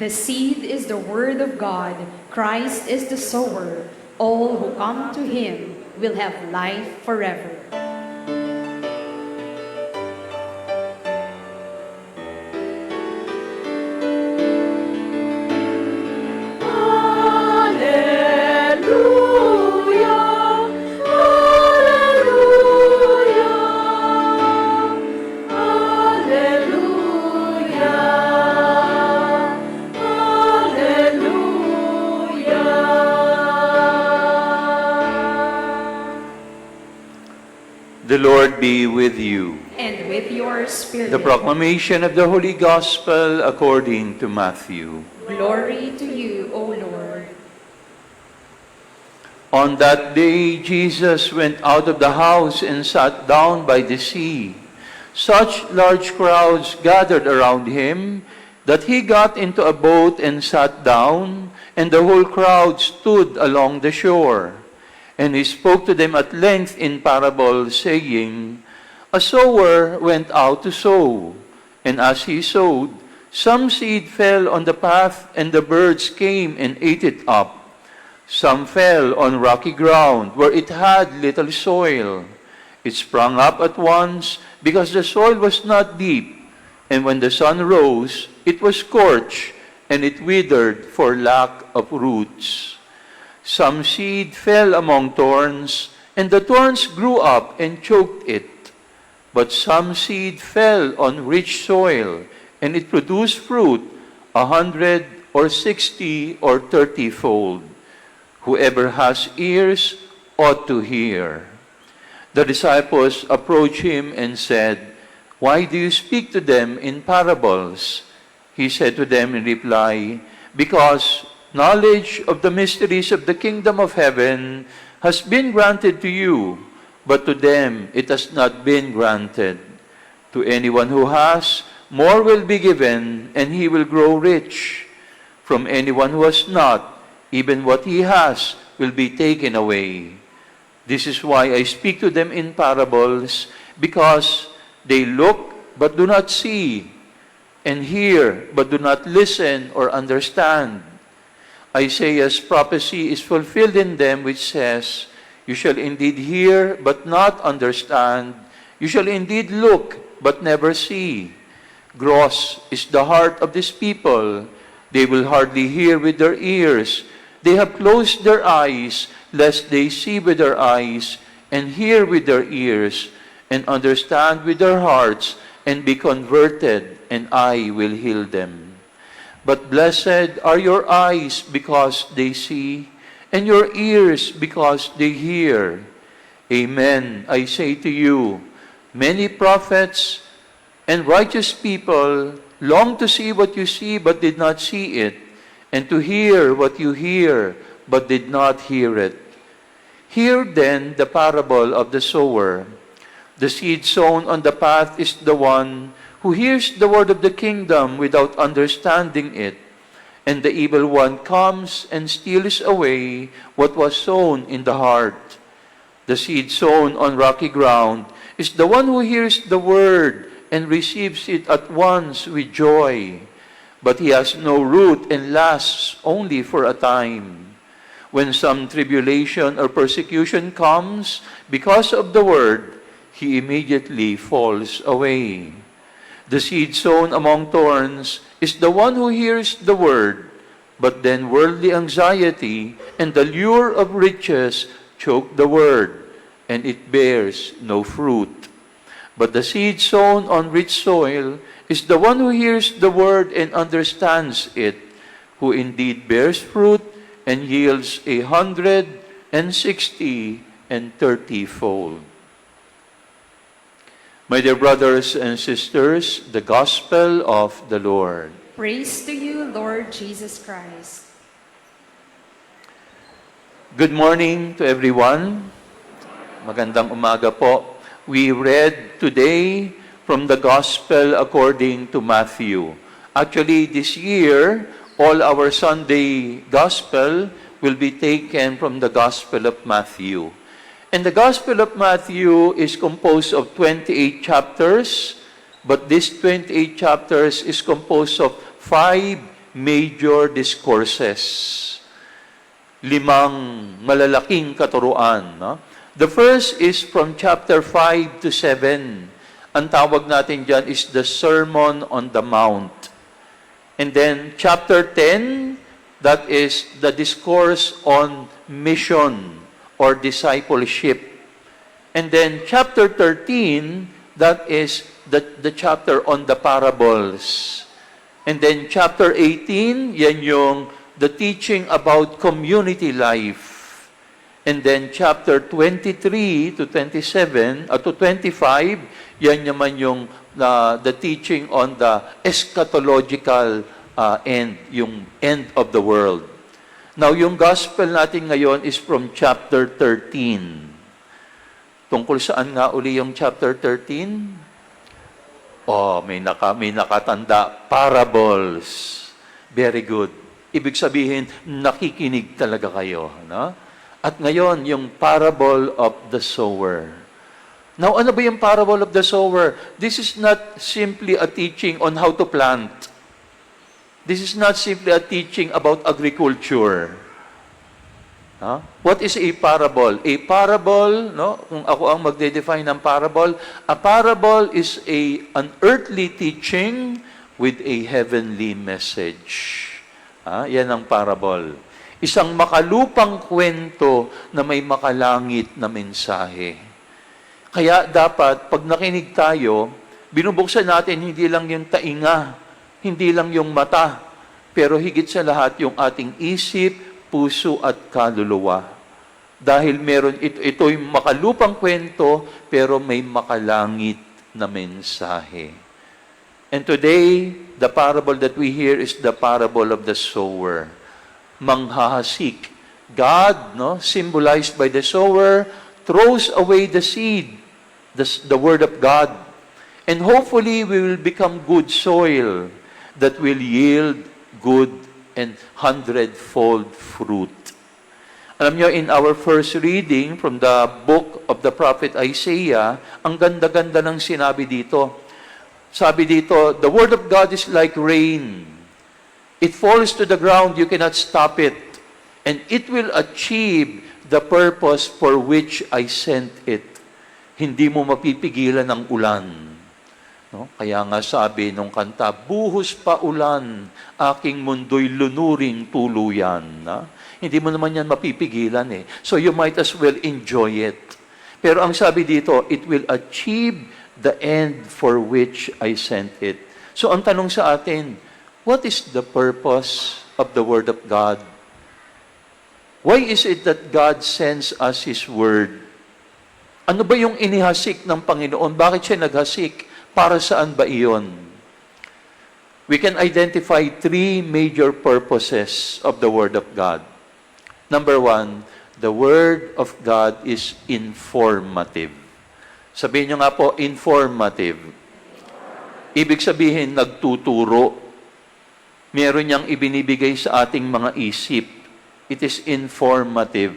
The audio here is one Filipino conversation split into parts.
The seed is the word of God. Christ is the sower. All who come to him will have life forever. The Lord be with you. And with your spirit. The proclamation of the Holy Gospel according to Matthew. Glory to you, O Lord. On that day, Jesus went out of the house and sat down by the sea. Such large crowds gathered around him that he got into a boat and sat down, and the whole crowd stood along the shore. And he spoke to them at length in parable, saying, A sower went out to sow, and as he sowed, some seed fell on the path, and the birds came and ate it up. Some fell on rocky ground, where it had little soil. It sprang up at once, because the soil was not deep, and when the sun rose, it was scorched, and it withered for lack of roots. Some seed fell among thorns, and the thorns grew up and choked it. But some seed fell on rich soil, and it produced fruit 100 or 60 or 30-fold. Whoever has ears ought to hear. The disciples approached him and said, Why do you speak to them in parables? He said to them in reply, Because knowledge of the mysteries of the kingdom of heaven has been granted to you, but to them it has not been granted. To anyone who has, more will be given, and he will grow rich. From anyone who has not, even what he has will be taken away. This is why I speak to them in parables, because they look but do not see, and hear but do not listen or understand. Isaiah's prophecy is fulfilled in them, which says, You shall indeed hear, but not understand. You shall indeed look, but never see. Gross is the heart of this people. They will hardly hear with their ears. They have closed their eyes, lest they see with their eyes, and hear with their ears, and understand with their hearts, and be converted, and I will heal them. But blessed are your eyes because they see, and your ears because they hear. Amen, I say to you, many prophets and righteous people long to see what you see but did not see it, and to hear what you hear but did not hear it. Hear then the parable of the sower. The seed sown on the path is the one who hears the word of the kingdom without understanding it, and the evil one comes and steals away what was sown in the heart. The seed sown on rocky ground is the one who hears the word and receives it at once with joy, but he has no root and lasts only for a time. When some tribulation or persecution comes because of the word, he immediately falls away. The seed sown among thorns is the one who hears the word, but then worldly anxiety and the lure of riches choke the word, and it bears no fruit. But the seed sown on rich soil is the one who hears the word and understands it, who indeed bears fruit and yields 160 and 30-fold. My dear brothers and sisters, the Gospel of the Lord. Praise to you, Lord Jesus Christ. Good morning to everyone. Magandang umaga po. We read today from the Gospel according to Matthew. Actually, this year, all our Sunday Gospel will be taken from the Gospel of Matthew. And the Gospel of Matthew is composed of 28 chapters, but these 28 chapters is composed of 5 major discourses. 5 malalaking katuruan. No? The first is from chapter 5 to 7. Ang tawag natin dyan is the Sermon on the Mount. And then chapter 10, that is the discourse on mission or discipleship. And then chapter 13, that is the chapter on the parables. And then chapter 18, yan yung the teaching about community life. And then chapter 23 to 27, to 25, yan naman yung the teaching on the eschatological end, yung end of the world. Now, yung gospel natin ngayon is from chapter 13. Tungkol saan nga uli yung chapter 13? Oh, may nakatanda. Parables. Very good. Ibig sabihin, nakikinig talaga kayo. No? At ngayon, yung parable of the sower. Now, ano ba yung parable of the sower? This is not simply a teaching on how to plant. This is not simply a teaching about agriculture. Huh? What is a parable? A parable, no? Kung ako ang magde-define ng parable, a parable is an earthly teaching with a heavenly message. Yan ang parable. Isang makalupang kwento na may makalangit na mensahe. Kaya dapat, pag nakinig tayo, binubuksan natin hindi lang yung tainga, hindi lang yung mata, pero higit sa lahat yung ating isip, puso at kaluluwa. Dahil meron ito yung makalupang kwento, pero may makalangit na mensahe. And today, the parable that we hear is the parable of the sower. Manghahasik. God, no, symbolized by the sower, throws away the seed, the word of God. And hopefully, we will become good soil that will yield good and 100-fold fruit. Alam nyo, in our first reading from the book of the prophet Isaiah, ang ganda-ganda ng sinabi dito. Sabi dito, the word of God is like rain. It falls to the ground, you cannot stop it. And it will achieve the purpose for which I sent it. Hindi mo mapipigilan ang ulan. No? Kaya nga sabi nung kanta, buhos pa ulan, aking mundo'y lunuring tuluyan. Na? Hindi mo naman yan mapipigilan eh. So you might as well enjoy it. Pero ang sabi dito, it will achieve the end for which I sent it. So ang tanong sa atin, what is the purpose of the Word of God? Why is it that God sends us His Word? Ano ba yung inihasik ng Panginoon? Bakit siya naghasik? Para saan ba iyon? We can identify 3 major purposes of the Word of God. Number 1, the Word of God is informative. Sabihin nyo nga po, informative. Ibig sabihin, nagtuturo. Meron niyang ibinibigay sa ating mga isip. It is informative.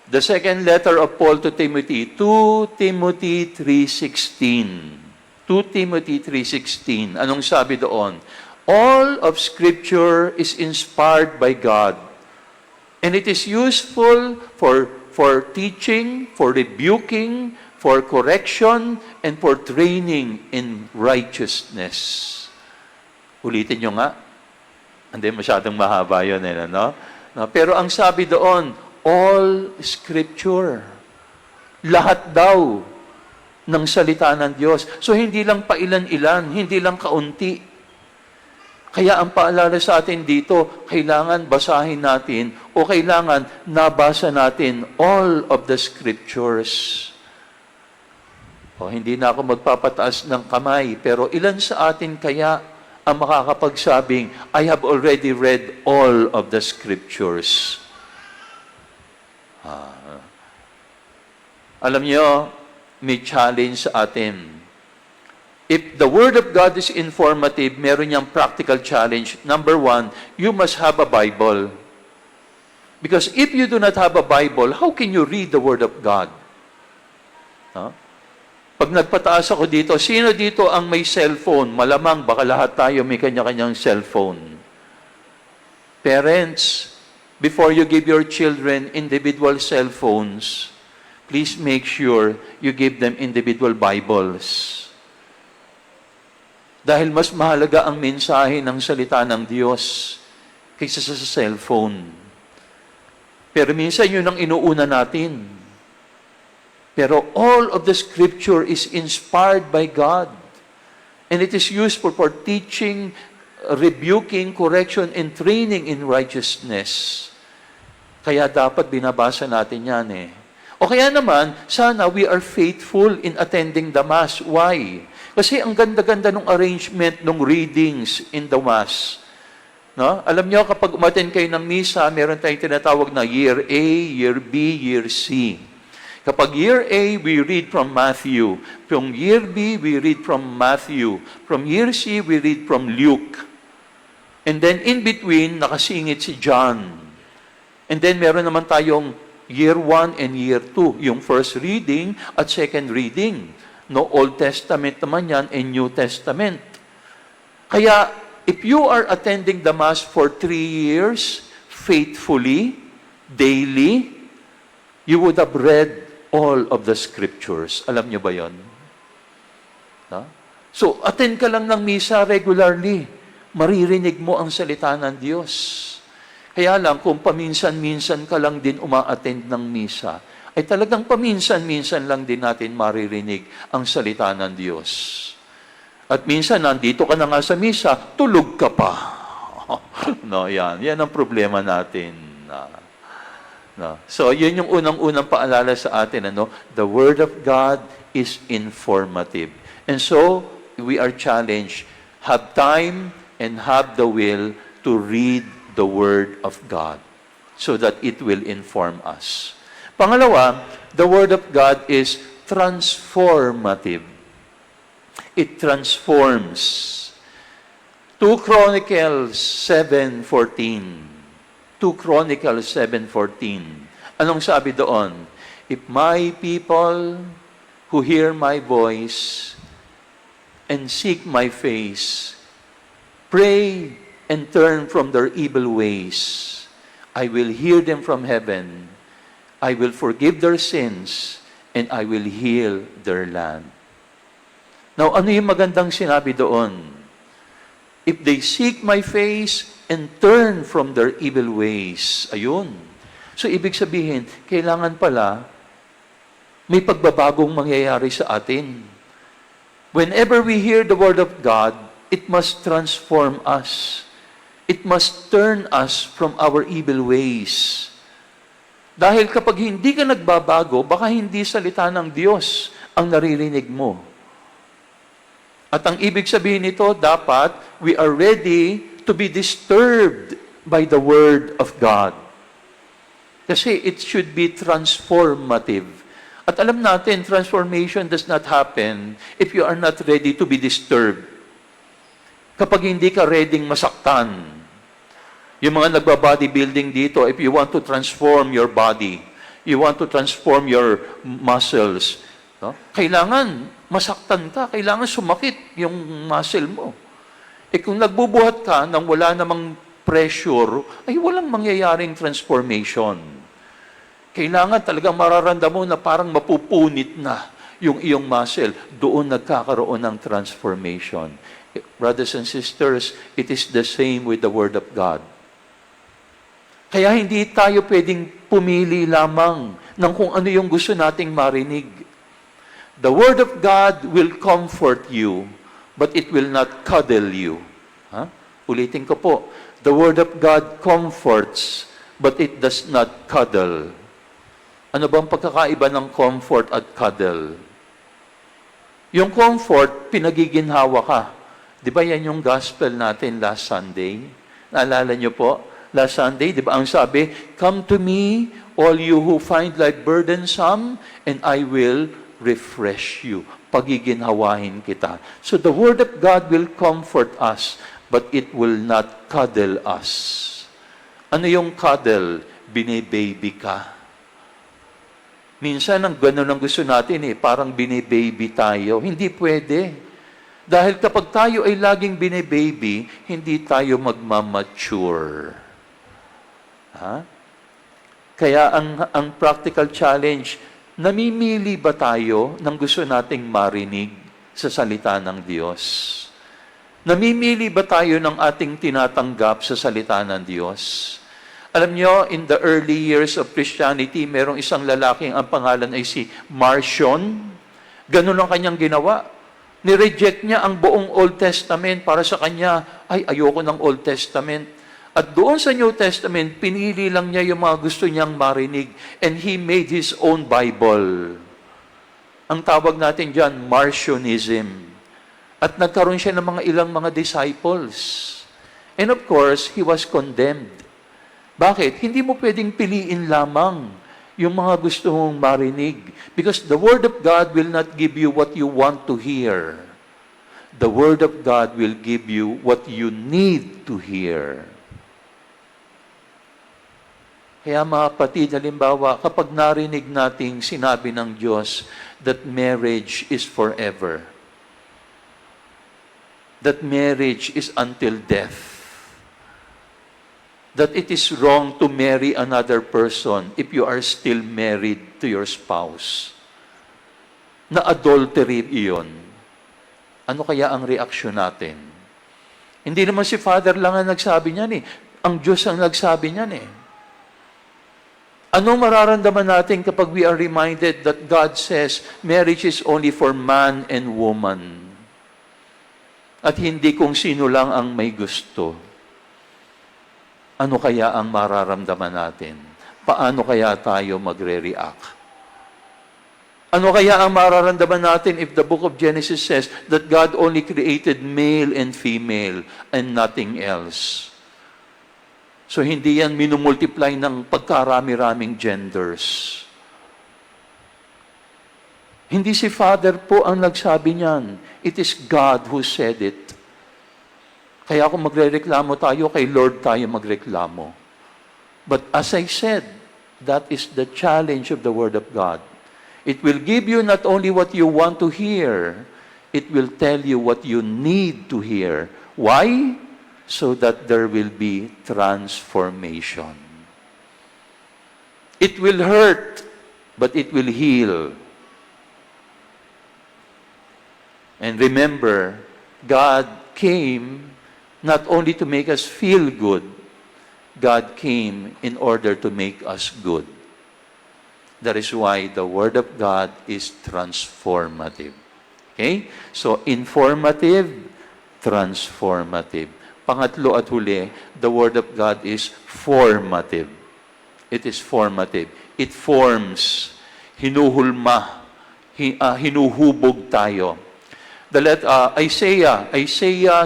The second letter of Paul to Timothy, 2 Timothy 3:16. 2 Timothy 3:16. Anong sabi doon? All of Scripture is inspired by God, and it is useful for teaching, for rebuking, for correction, and for training in righteousness. Ulitin nyo nga. Hindi masyadong mahaba yun, no? Pero ang sabi doon, all Scripture. Lahat daw ng salita ng Diyos. So, hindi lang pailan-ilan, hindi lang kaunti. Kaya ang paalala sa atin dito, kailangan basahin natin o kailangan nabasa natin all of the Scriptures. O, hindi na ako magpapataas ng kamay, pero ilan sa atin kaya ang makakapagsabing, I have already read all of the Scriptures. Alam niyo, may challenge sa atin. If the Word of God is informative, meron niyang practical challenge. Number 1, you must have a Bible. Because if you do not have a Bible, how can you read the Word of God? Pag nagpataas ako dito, sino dito ang may cellphone? Malamang baka lahat tayo may kanya-kanyang cellphone. Parents, before you give your children individual cell phones, please make sure you give them individual Bibles. Dahil mas mahalaga ang mensahe ng salita ng Diyos kaysa sa cellphone. Pero minsan yun ang inuuna natin. Pero all of the Scripture is inspired by God. And it is useful for teaching, rebuking, correction, and training in righteousness. Kaya dapat binabasa natin yan eh. O kaya naman, sana we are faithful in attending the Mass. Why? Kasi ang ganda-ganda ng arrangement ng readings in the Mass. No? Alam niyo, kapag umattend kayo ng misa, meron tayong tinatawag na Year A, Year B, Year C. Kapag Year A, we read from Matthew. From Year B, we read from Matthew. From Year C, we read from Luke. And then in between, nakasingit si John. And then meron naman tayong Year 1 and Year 2, yung first reading at second reading. No, Old Testament naman yan and New Testament. Kaya, if you are attending the Mass for 3 years, faithfully, daily, you would have read all of the Scriptures. Alam niyo ba yon? No? So, attend ka lang ng misa regularly. Maririnig mo ang salita ng Diyos. Kaya lang, kung paminsan-minsan ka lang din uma-attend ng misa, ay talagang paminsan-minsan lang din natin maririnig ang salita ng Diyos. At minsan, nandito ka na nga sa misa, tulog ka pa. No, yan. Yan ang problema natin. No. So, yun yung unang-unang paalala sa atin. Ano? The Word of God is informative. And so, we are challenged, have time and have the will to read the Word of God so that it will inform us. Pangalawa, the Word of God is transformative. It transforms. 2 Chronicles 7:14. 2 Chronicles 7:14. Anong sabi doon? If my people who hear my voice and seek my face, pray and turn from their evil ways, I will hear them from heaven. I will forgive their sins, and I will heal their land. Now, ano yung magandang sinabi doon? If they seek my face and turn from their evil ways. Ayun. So, ibig sabihin, kailangan pala may pagbabagong mangyayari sa atin. Whenever we hear the Word of God, it must transform us. It must turn us from our evil ways. Dahil kapag hindi ka nagbabago, baka hindi salita ng Diyos ang naririnig mo. At ang ibig sabihin nito, dapat we are ready to be disturbed by the Word of God. Kasi it should be transformative. At alam natin, transformation does not happen if you are not ready to be disturbed. Kapag hindi ka readyng masaktan. Yung mga nagba-bodybuilding dito, if you want to transform your body, you want to transform your muscles, no? Kailangan masaktan ka, kailangan sumakit yung muscle mo. Eh kung nagbubuhat ka nang wala namang pressure, ay walang mangyayaring transformation. Kailangan talagang mararamdaman mo na parang mapupunit na yung iyong muscle. Doon nagkakaroon ng transformation. Brothers and sisters, it is the same with the Word of God. Kaya hindi tayo pwedeng pumili lamang ng kung ano yung gusto nating marinig. The Word of God will comfort you, but it will not cuddle you. Ulitin ko po. The Word of God comforts, but it does not cuddle. Ano bang pagkakaiba ng comfort at cuddle? Yung comfort, pinagiginhawa ka. Di ba yan yung gospel natin last Sunday? Naalala niyo po? Last Sunday, di ba ang sabi, come to me, all you who find life burdensome, and I will refresh you. Pagiginhawahin kita. So the Word of God will comfort us, but it will not cuddle us. Ano yung cuddle? Bine-baby ka. Minsan, ang gano'n ang gusto natin parang bine-baby tayo. Hindi pwede. Dahil kapag tayo ay laging bine-baby, hindi tayo magmamature. Ha? Kaya ang practical challenge, namimili ba tayo ng gusto nating marinig sa salita ng Diyos? Namimili ba tayo ng ating tinatanggap sa salita ng Diyos? Alam nyo, in the early years of Christianity, merong isang lalaking ang pangalan ay si Marcion. Ganun ang kanyang ginawa. Nireject niya ang buong Old Testament para sa kanya, ay ayoko ng Old Testament. At doon sa New Testament, pinili lang niya yung mga gusto niyang marinig. And he made his own Bible. Ang tawag natin dyan, Marcionism. At nagkaroon siya ng ilang mga disciples. And of course, he was condemned. Bakit? Hindi mo pwedeng piliin lamang yung mga gusto mong marinig. Because the Word of God will not give you what you want to hear. The Word of God will give you what you need to hear. Kaya mga kapatid, halimbawa, kapag narinig nating sinabi ng Diyos that marriage is forever, that marriage is until death, that it is wrong to marry another person if you are still married to your spouse, na adultery iyon, ano kaya ang reaksyon natin? Hindi naman si Father lang ang nagsabi niyan eh. Ang Diyos ang nagsabi niyan eh. Anong mararamdaman natin kapag we are reminded that God says marriage is only for man and woman? At hindi kung sino lang ang may gusto. Ano kaya ang mararamdaman natin? Paano kaya tayo magre-react? Ano kaya ang mararamdaman natin if the book of Genesis says that God only created male and female and nothing else? So hindi yan minumultiply ng pagkarami-raming genders. Hindi si Father po ang nagsabi niyan. It is God who said it. Kaya kung magrereklamo tayo, kay Lord tayo magreklamo. But as I said, that is the challenge of the Word of God. It will give you not only what you want to hear, it will tell you what you need to hear. Why? So that there will be transformation. It will hurt, but it will heal. And remember, God came not only to make us feel good, God came in order to make us good. That is why the Word of God is transformative. Okay? So, informative, transformative. Pangatlo at huli, the Word of God is formative. It is formative. It forms, hinuhulma, hinuhubog tayo. Isaiah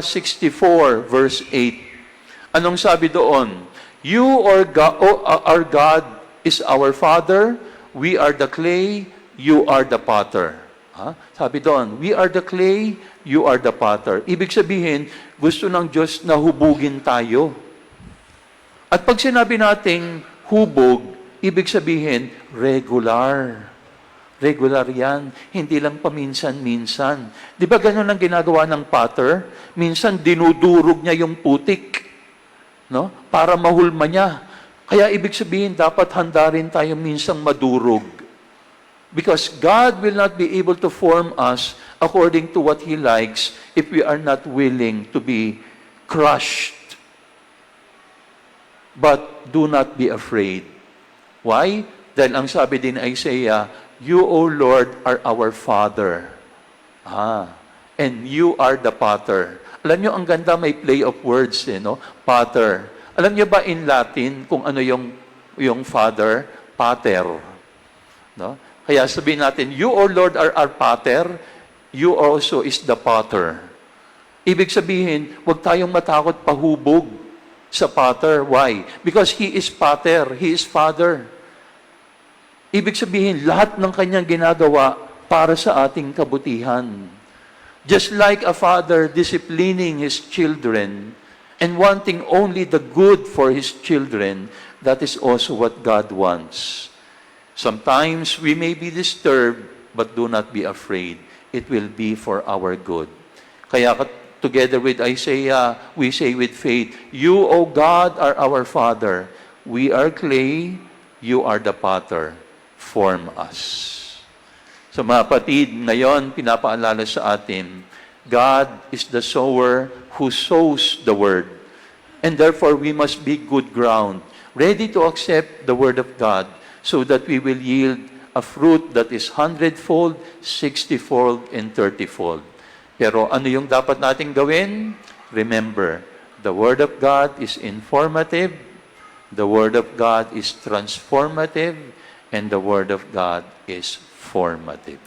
64 verse 8. Anong sabi doon? You are God, our God is our Father, we are the clay, you are the potter. Sabi doon, we are the clay, you are the potter. Ibig sabihin, gusto ng Diyos na hubugin tayo. At pag sinabi nating hubog, ibig sabihin, regular. Regular yan. Hindi lang paminsan-minsan. Di ba ganun ang ginagawa ng potter? Minsan dinudurog niya yung putik, no? Para mahulma niya. Kaya ibig sabihin, dapat handa rin tayo minsang madurog. Because God will not be able to form us according to what He likes if we are not willing to be crushed. But do not be afraid. Why? Dahil ang sabi din Isaiah, you, O Lord, are our Father. And you are the potter. Alam nyo, ang ganda may play of words, no? Potter. Alam nyo ba in Latin kung ano yung father? Pater. No? Kaya sabihin natin, you, O Lord, are our Pater. You also is the potter. Ibig sabihin, huwag tayong matakot pahubog sa Pater. Why? Because He is Pater. He is Father. Ibig sabihin, lahat ng kanyang ginagawa para sa ating kabutihan. Just like a father disciplining his children and wanting only the good for his children, that is also what God wants. Sometimes we may be disturbed, but do not be afraid. It will be for our good. Kaya together with Isaiah, we say with faith, you, O God, are our Father. We are clay, you are the potter. Form us. So mga kapatid, ngayon pinapaalala sa atin, God is the sower who sows the word. And therefore, we must be good ground, ready to accept the word of God so that we will yield a fruit that is 100-fold, 60-fold, and 30-fold. Pero ano yung dapat nating gawin? Remember, the word of God is informative, the word of God is transformative, and the word of God is formative.